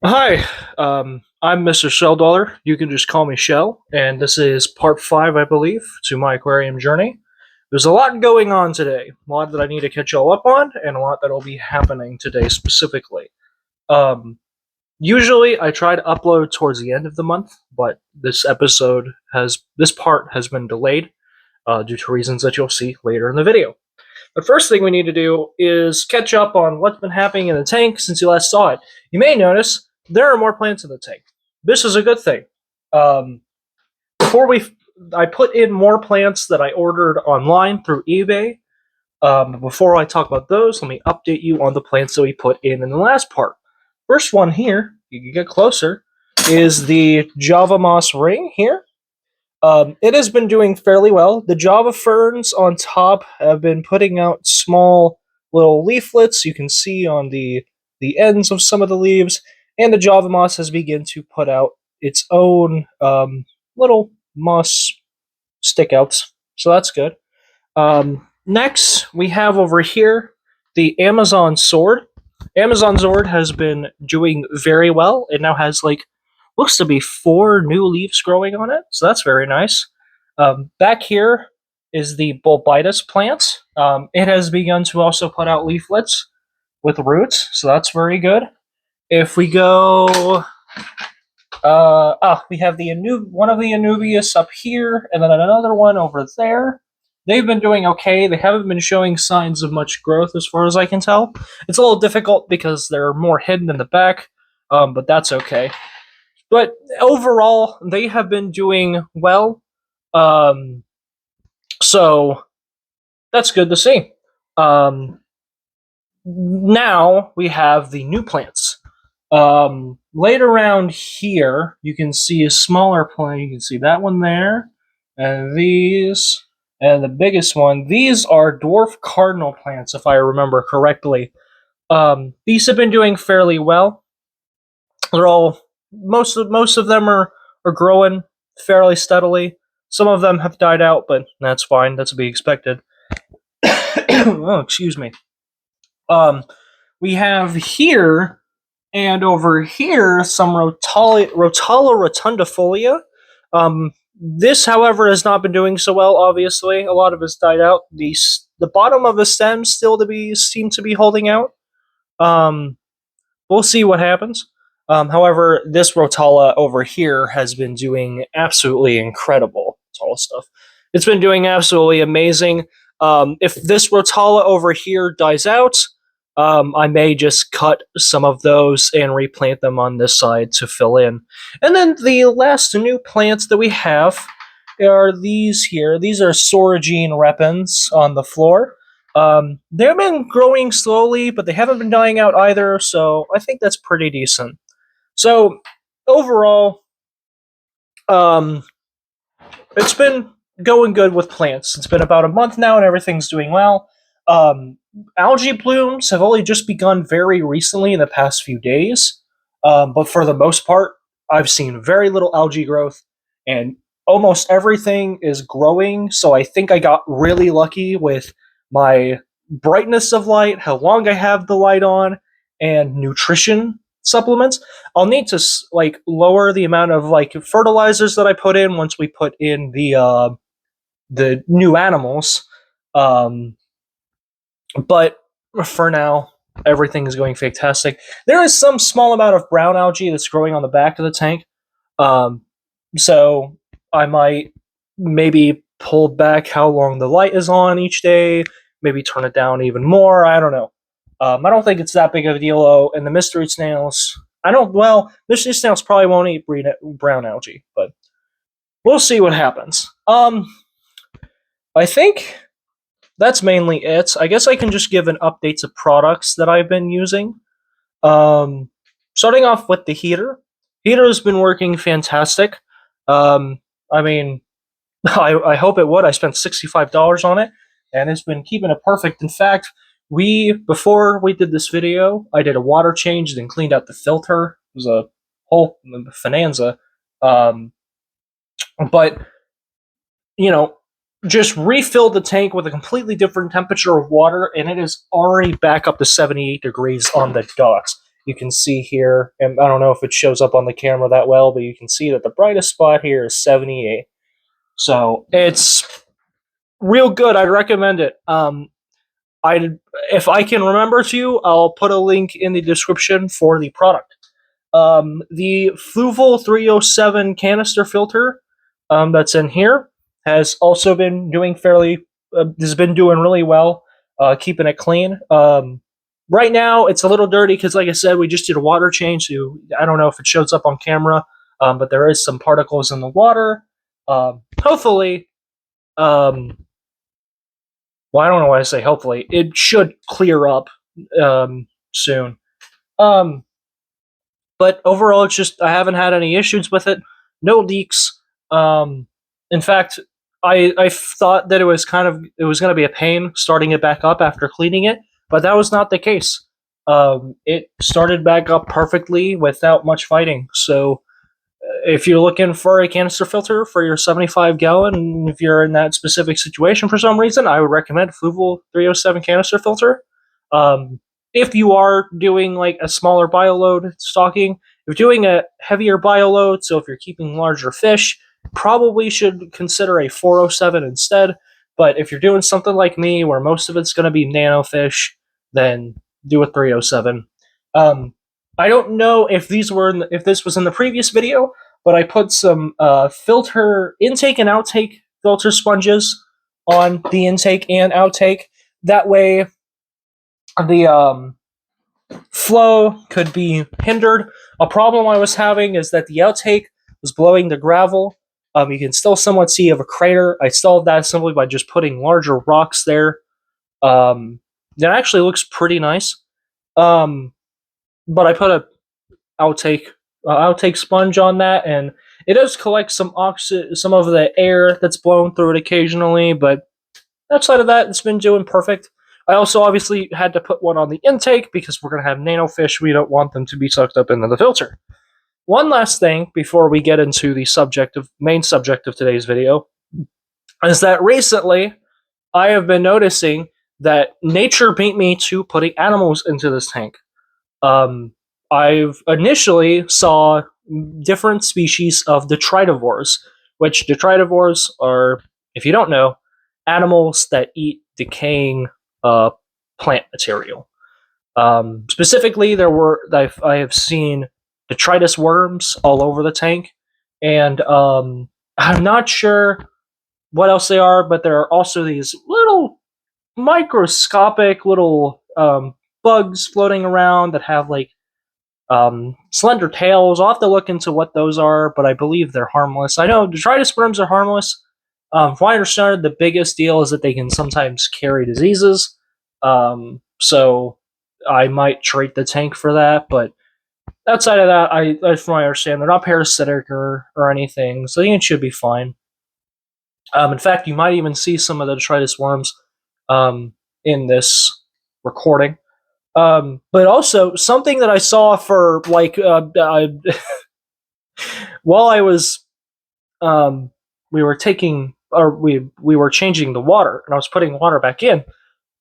Hi, I'm Mr. Shell Dollar. You can just call me Shell, and this is part 5, I believe, to my aquarium journey. There's a lot going on today, a lot that I need to catch y'all up on, and a lot that'll be happening today specifically. Um, Usually, I try to upload towards the end of the month, but this part has been delayed due to reasons that you'll see later in the video. The first thing we need to do is catch up on what's been happening in the tank since you last saw it. You may notice there are more plants in the tank. This is a good thing. Um, before we, I put in more plants that I ordered online through eBay. Before I talk about those, let me update you on the plants that we put in the last part. First one here, you can get closer, is the Java Moss ring here. It has been doing fairly well. The Java ferns on top have been putting out small little leaflets. You can see on the ends of some of the leaves, and the Java moss has begun to put out its own little moss stickouts. So that's good. Next, we have over here the Amazon sword. Amazon sword has been doing very well. It now has looks to be 4 new leaves growing on it, so that's very nice. Back here is the bulbitis plant. It has begun to also put out leaflets with roots, so that's very good. If we go, we have one of the Anubias up here, and then another one over there. They've been doing okay. They haven't been showing signs of much growth as far as I can tell. It's a little difficult because they're more hidden in the back, but that's okay. But overall, they have been doing well. Um, so that's good to see. Now we have the new plants. Later around here, you can see a smaller plant. You can see that one there, and these, and the biggest one. These are dwarf cardinal plants, if I remember correctly. These have been doing fairly well. They're all most of them are growing fairly steadily. Some of them have died out, but that's fine. That's to be expected. Oh, excuse me. Um, we have here and over here some Rotala rotundifolia. This, however, has not been doing so well. Obviously, a lot of it's died out. The bottom of the stem still seem to be holding out. Um, we'll see what happens. However, this Rotala over here has been doing absolutely incredible. Tall stuff. It's been doing absolutely amazing. If this Rotala over here dies out, I may just cut some of those and replant them on this side to fill in. And then the last new plants that we have are these here. These are Soragine repens on the floor. They've been growing slowly, but they haven't been dying out either, so I think that's pretty decent. So overall, um, it's been going good with plants. It's been about a month now, and everything's doing well. Um, Algae blooms have only just begun very recently in the past few days, but for the most part, I've seen very little algae growth, and almost everything is growing. So I think I got really lucky with my brightness of light, how long I have the light on, and nutrition supplements. I'll need to lower the amount of fertilizers that I put in once we put in the new animals. Um, but for now, everything is going fantastic. There is some small amount of brown algae that's growing on the back of the tank. Um, so I might maybe pull back how long the light is on each day, maybe turn it down even more. I don't know. I don't think it's that big of a deal, though. And the mystery snails, mystery snails probably won't eat brown algae, but we'll see what happens. I think that's mainly it. I guess I can just give an update to products that I've been using. Um, Starting off with the heater. Heater has been working fantastic. I mean, I hope it would. I spent $65 on it, and it's been keeping it perfect. In fact, before we did this video, I did a water change and cleaned out the filter. It was a whole bonanza. But you know, just refilled the tank with a completely different temperature of water, and it is already back up to 78 degrees on the docks. You can see here, and I don't know if it shows up on the camera that well, but you can see that the brightest spot here is 78. So it's real good. I'd recommend it. I If I can remember to, I'll put a link in the description for the product. The Fluval 307 canister filter that's in here has also been doing has been doing really well, keeping it clean. Right now, it's a little dirty because, like I said, we just did a water change. So I don't know if it shows up on camera, but there is some particles in the water. Hopefully, well, I don't know why I say hopefully. It should clear up soon. Um, but overall, it's just I haven't had any issues with it. No leaks. Um, in fact, I thought that it was going to be a pain starting it back up after cleaning it, but that was not the case. It started back up perfectly without much fighting. So if you're looking for a canister filter for your 75 gallon, and if you're in that specific situation for some reason, I would recommend Fluval 307 canister filter. If you are doing like a smaller bioload stocking, if you're doing a heavier bioload, so if you're keeping larger fish, probably should consider a 407 instead. But if you're doing something like me, where most of it's going to be nano fish, then do a 307. I don't know if if this was in the previous video, but I put some filter intake and outtake filter sponges on the intake and outtake. That way, the flow could be hindered. A problem I was having is that the outtake was blowing the gravel. You can still somewhat see of a crater. I solved that simply by just putting larger rocks there. That actually looks pretty nice. But I put a outtake sponge on that, and it does collect some of the air that's blown through it occasionally. But outside of that, it's been doing perfect. I also obviously had to put one on the intake because we're going to have nano fish. We don't want them to be sucked up into the filter. One last thing before we get into the main subject of today's video is that recently I have been noticing that nature beat me to putting animals into this tank. I've initially saw different species of detritivores, which detritivores are, if you don't know, animals that eat decaying plant material. Specifically, I have seen detritus worms all over the tank, and I'm not sure what else they are, but there are also these little microscopic little bugs floating around that have like slender tails. I'll have to look into what those are, but I believe they're harmless. I know detritus worms are harmless. From what I understand, the biggest deal is that they can sometimes carry diseases. So I might treat the tank for that, but outside of that, from what I understand, they're not parasitic or anything, so I think it should be fine. In fact, you might even see some of the detritus worms in this recording. But also something that I saw for like while I was we were taking or we were changing the water and I was putting water back in,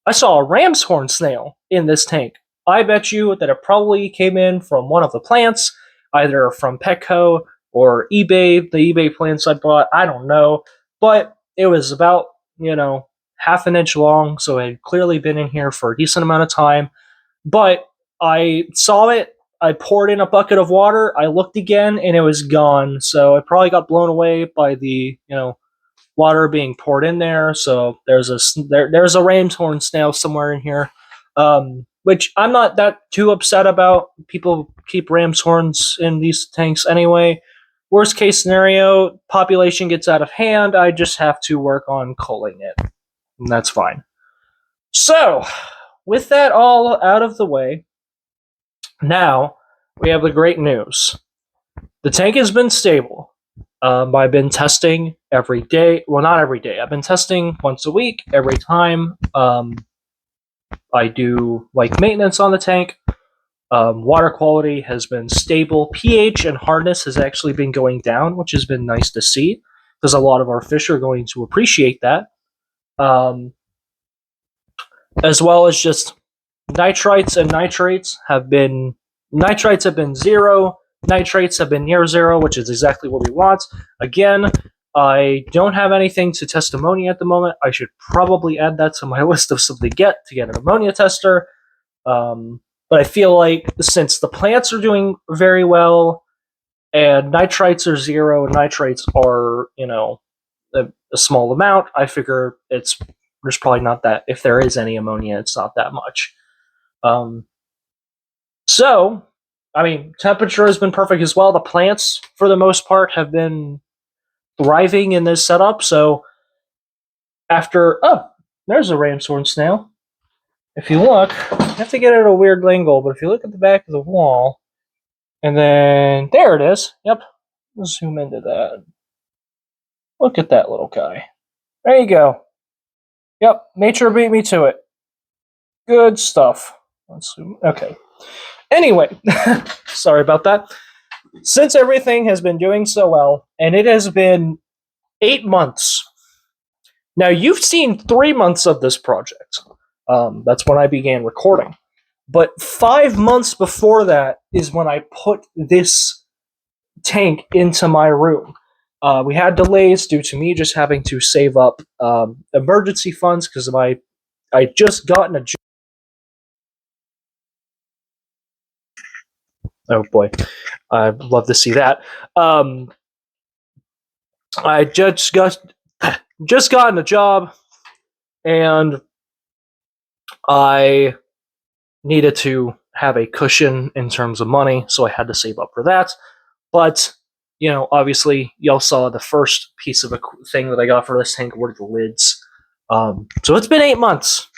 I saw a ram's horn snail in this tank. I bet you that it probably came in from one of the plants, either from Petco or eBay, the eBay plants I bought. I don't know, but it was about half an inch long, so it had clearly been in here for a decent amount of time. But I saw it. I poured in a bucket of water. I looked again, and it was gone. So it probably got blown away by the water being poured in there. So there's a ram's horn snail somewhere in here, which I'm not that too upset about. People keep ram's horns in these tanks anyway. Worst case scenario, population gets out of hand. I just have to work on culling it, and that's fine. So, with that all out of the way, now we have the great news. The tank has been stable. I've been testing every day. Well, not every day. I've been testing once a week, every time I do like maintenance on the tank. Water quality has been stable. pH and hardness has actually been going down, which has been nice to see because a lot of our fish are going to appreciate that. As well as just nitrites and nitrates have been Nitrites have been 0. Nitrates have been near 0, which is exactly what we want. Again, I don't have anything to test ammonia at the moment. I should probably add that to my list of stuff to get an ammonia tester. But I feel like since the plants are doing very well, and nitrites are 0, and nitrates are, a small amount, I figure there's probably not that. If there is any ammonia, it's not that much. So, I mean, temperature has been perfect as well. The plants, for the most part, have been thriving in this setup. So, there's a ram's horn snail. If you look, you have to get it at a weird angle, but if you look at the back of the wall, and then there it is. Yep. Let's zoom into that. Look at that little guy. There you go. Yep. Nature beat me to it. Good stuff. Let's zoom. Okay. Anyway, sorry about that. Since everything has been doing so well, and it has been 8 months. Now, you've seen 3 months of this project. That's when I began recording. But 5 months before that is when I put this tank into my room. We had delays due to me just having to save up emergency funds because I just gotten a job. Oh boy, I'd love to see that. I just gotten a job, and I needed to have a cushion in terms of money, so I had to save up for that. But obviously, y'all saw the first piece of a thing that I got for this tank were the lids. So it's been 8 months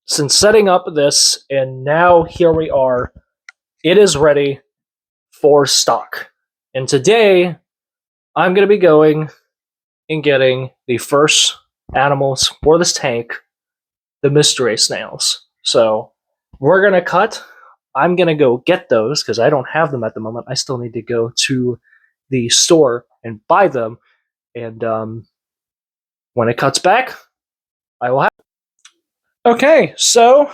since setting up this, and now here we are. It is ready for stock. And today, I'm going to be going and getting the first animals for this tank, the mystery snails. So we're going to cut. I'm going to go get those because I don't have them at the moment. I still need to go to the store and buy them. And when it cuts back, I will have. Okay, so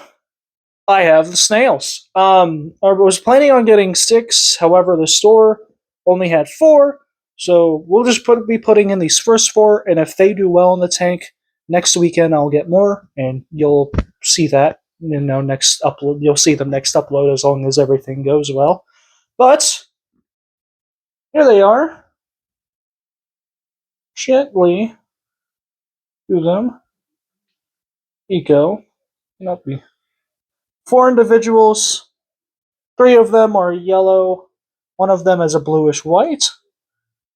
I have the snails. I was planning on getting 6, however, the store only had 4, so we'll just be putting in these first 4, and if they do well in the tank, next weekend I'll get more, and you'll see that. Next upload, you'll see them next upload as long as everything goes well. But here they are. Gently do them. Eco. Not be 4 individuals. 3 of them are yellow. 1 of them is a bluish white.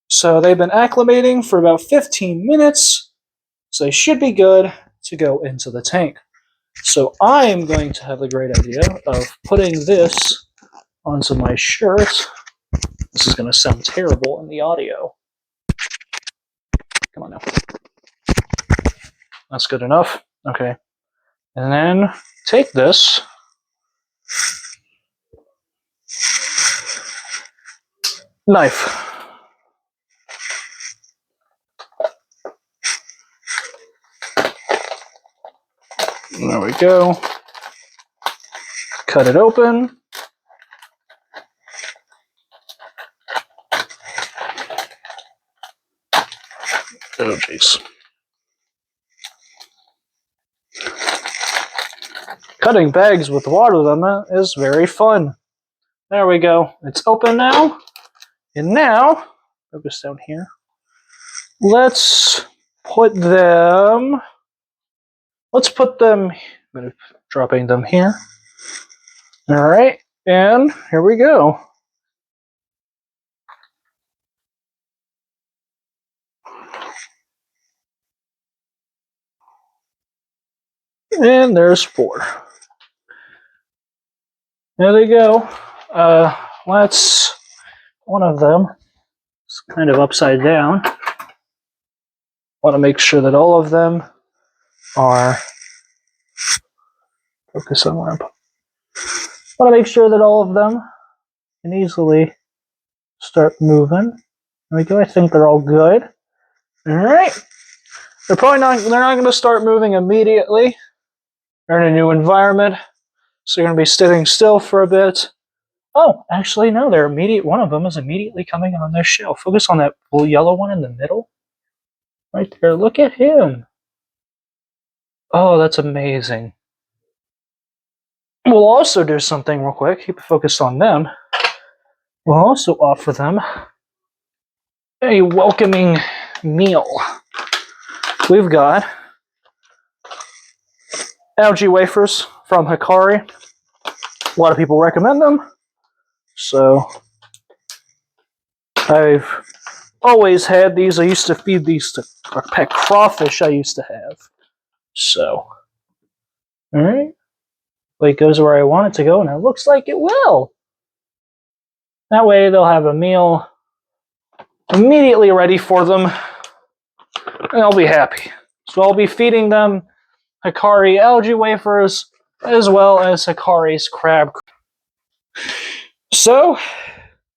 So they've been acclimating for about 15 minutes. So they should be good to go into the tank. So I'm going to have the great idea of putting this onto my shirt. This is going to sound terrible in the audio. Come on now. That's good enough. Okay. And then take this. Knife. There we go. Cut it open. Oh, jeez. Cutting bags with water on them is very fun. There we go. It's open now. And now, focus down here. Let's put them. I'm going to dropping them here. All right, and here we go. And there's 4. There they go. Let's. One of them is kind of upside down. Want to make sure that all of them are. Focus on where. Want to make sure that all of them can easily start moving. There we go. I think they're all good. All right. They're not going to start moving immediately. They're in a new environment, so you're going to be sitting still for a bit. Oh, actually, no. They're immediate. One of them is immediately coming on this shelf. Focus on that blue yellow one in the middle, right there. Look at him. Oh, that's amazing. We'll also do something real quick. Keep focused on them. We'll also offer them a welcoming meal. We've got algae wafers from Hikari. A lot of people recommend them, so I've always had these. I used to feed these to a pet crawfish I used to have. So, alright. But it goes where I want it to go, and it looks like it will. That way they'll have a meal immediately ready for them, and I'll be happy. So I'll be feeding them Hikari algae wafers, as well as Hikari's crab. So,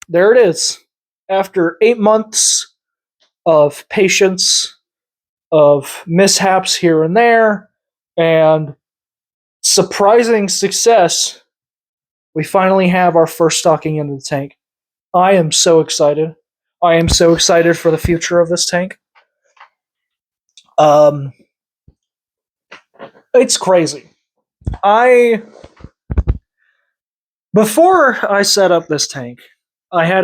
there it is. After 8 months of patience, of mishaps here and there, and surprising success, we finally have our first stocking into the tank. I am so excited. I am so excited for the future of this tank. It's crazy. Before I set up this tank, I've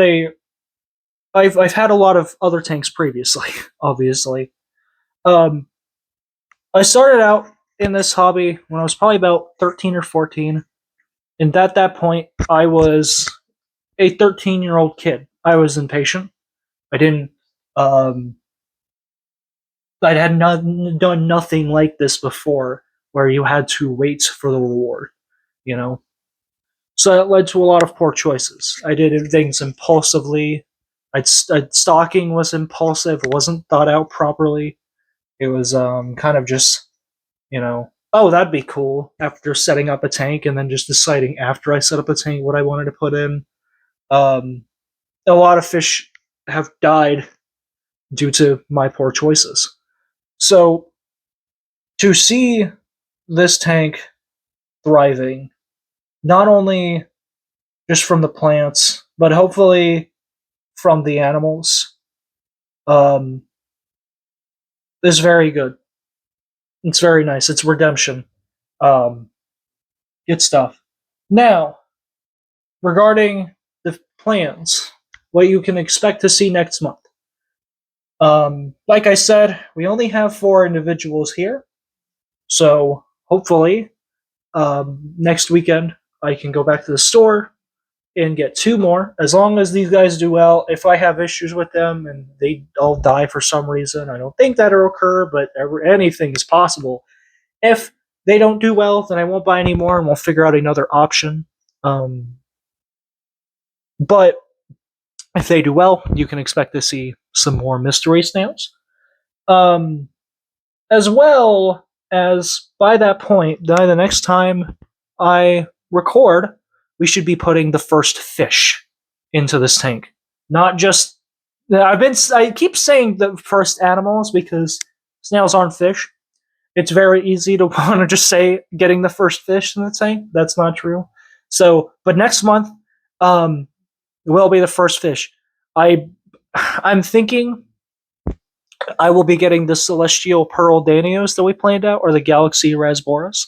had a lot of other tanks previously, obviously. I started out in this hobby when I was probably about 13 or 14, and at that point, I was a 13-year-old kid. I was impatient. I didn't. I had done nothing like this before, where you had to wait for the reward. You know, so that led to a lot of poor choices. I did things impulsively. Stalking was impulsive. It wasn't thought out properly. It was kind of just, oh, that'd be cool after setting up a tank and then just deciding after I set up a tank what I wanted to put in. A lot of fish have died due to my poor choices. So to see this tank thriving, not only just from the plants, but hopefully from the animals, is very good. It's very nice. It's redemption. Um, Good stuff. Now, regarding the plans, what you can expect to see next month. Like I said, we only have 4 individuals here, so hopefully next weekend I can go back to the store and get 2 more. As long as these guys do well. If I have issues with them and they all die for some reason, I don't think that'll occur, but anything is possible. If they don't do well, then I won't buy any more, and we'll figure out another option. But if they do well, you can expect to see some more mystery snails. As well as by that point, by the next time I record, we should be putting the first fish into this tank. Not just I keep saying the first animals because snails aren't fish. It's very easy to want to just say getting the first fish in the tank. That's not true. So, but next month will be the first fish. I'm thinking I will be getting the celestial pearl danios that we planned out, or the galaxy rasboras.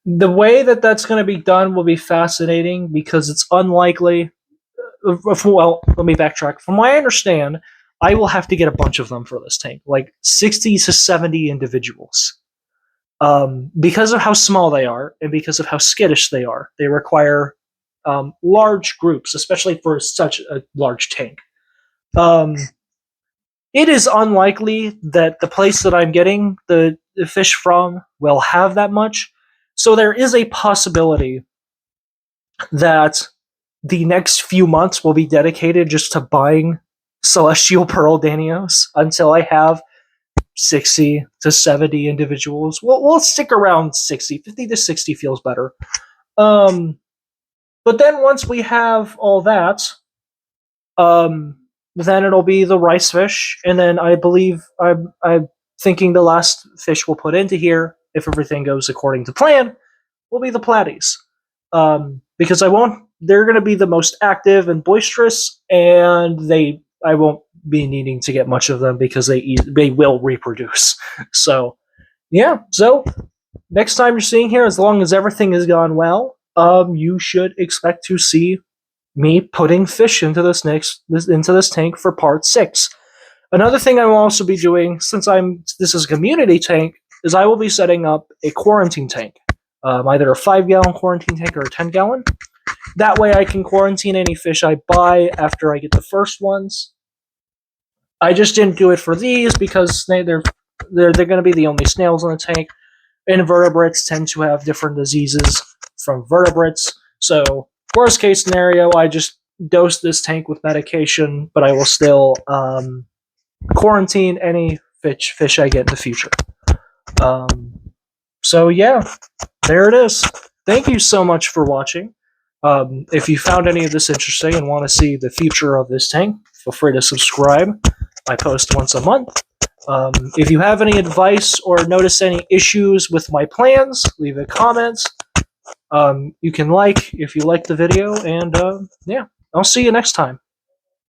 The way that that's going to be done will be fascinating because it's unlikely. Well, let me backtrack. From what I understand, I will have to get a bunch of them for this tank, like 60 to 70 individuals. Because of how small they are and because of how skittish they are, they require large groups, especially for such a large tank. It is unlikely that the place that I'm getting the fish from will have that much. So there is a possibility that the next few months will be dedicated just to buying celestial pearl danios until I have 60 to 70 individuals. We'll stick around 60. 50 to 60 feels better. But then once we have all that, then it'll be the rice fish, and then I believe I'm thinking the last fish we'll put into here, if everything goes according to plan, will be the platies. because they're going to be the most active and boisterous, and I won't be needing to get much of them because they will reproduce. So yeah, so next time you're seeing here, as long as everything has gone well, you should expect to see me putting fish into this tank for part 6. Another thing I will also be doing, since this is a community tank, is I will be setting up a quarantine tank, either a 5-gallon quarantine tank or a 10-gallon. That way, I can quarantine any fish I buy after I get the first ones. I just didn't do it for these because they're going to be the only snails in the tank. Invertebrates tend to have different diseases from vertebrates, so worst case scenario, I just dose this tank with medication, but I will still quarantine any fish I get in the future. So yeah, there it is. Thank you so much for watching. If you found any of this interesting and want to see the future of this tank, feel free to subscribe. I post once a month. If you have any advice or notice any issues with my plans, leave a comment. You can like if you like the video, and yeah, I'll see you next time.